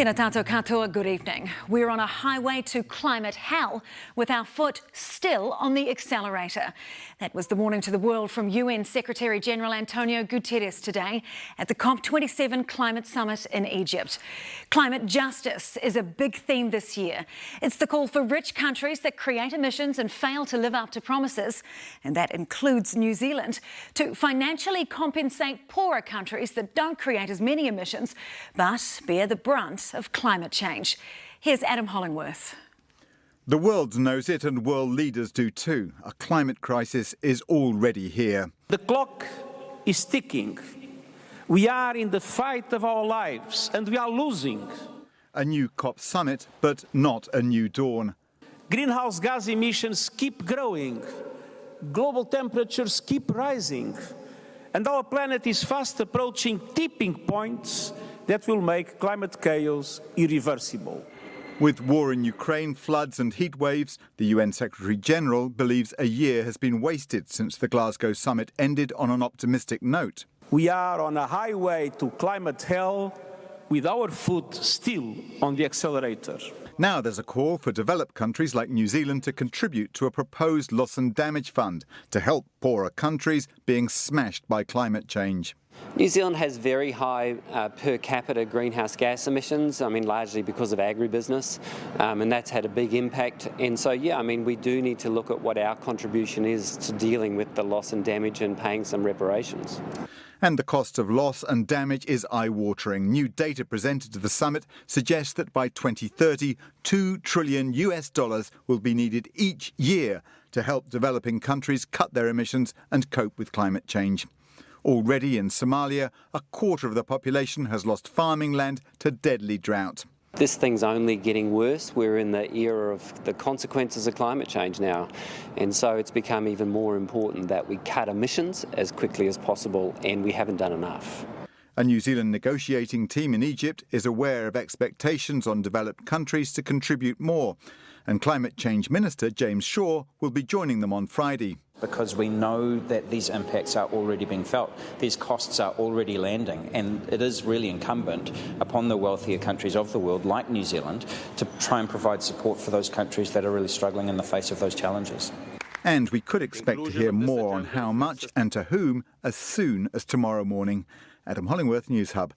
Tēnā tātou katoa, good evening. We're on a highway to climate hell with our foot still on the accelerator. That was the warning to the world from UN Secretary-General Antonio Guterres today at the COP27 Climate Summit in Egypt. Climate justice is a big theme this year. It's the call for rich countries that create emissions and fail to live up to promises, and that includes New Zealand, to financially compensate poorer countries that don't create as many emissions but bear the brunt of climate change. Here's Adam Hollingworth. The world knows it and world leaders do too. A climate crisis is already here. The clock is ticking. We are in the fight of our lives and we are losing. A new COP summit, but not a new dawn. Greenhouse gas emissions keep growing. Global temperatures keep rising. And our planet is fast approaching tipping points that will make climate chaos irreversible. With war in Ukraine, floods and heat waves, the UN Secretary-General believes a year has been wasted since the Glasgow summit ended on an optimistic note. We are on a highway to climate hell with our foot still on the accelerator. Now there's a call for developed countries like New Zealand to contribute to a proposed loss and damage fund to help poorer countries being smashed by climate change. New Zealand has very high per capita greenhouse gas emissions, largely because of agribusiness, and that's had a big impact. And so, we do need to look at what our contribution is to dealing with the loss and damage and paying some reparations. And the cost of loss and damage is eye-watering. New data presented to the summit suggests that by 2030, $2 trillion will be needed each year to help developing countries cut their emissions and cope with climate change. Already in Somalia, a quarter of the population has lost farming land to deadly drought. This thing's only getting worse. We're in the era of the consequences of climate change now. And so it's become even more important that we cut emissions as quickly as possible, and we haven't done enough. A New Zealand negotiating team in Egypt is aware of expectations on developed countries to contribute more. And Climate Change Minister James Shaw will be joining them on Friday. Because we know that these impacts are already being felt, these costs are already landing, and it is really incumbent upon the wealthier countries of the world, like New Zealand, to try and provide support for those countries that are really struggling in the face of those challenges. And we could expect to hear more on how much and to whom as soon as tomorrow morning. Adam Hollingworth, Newshub.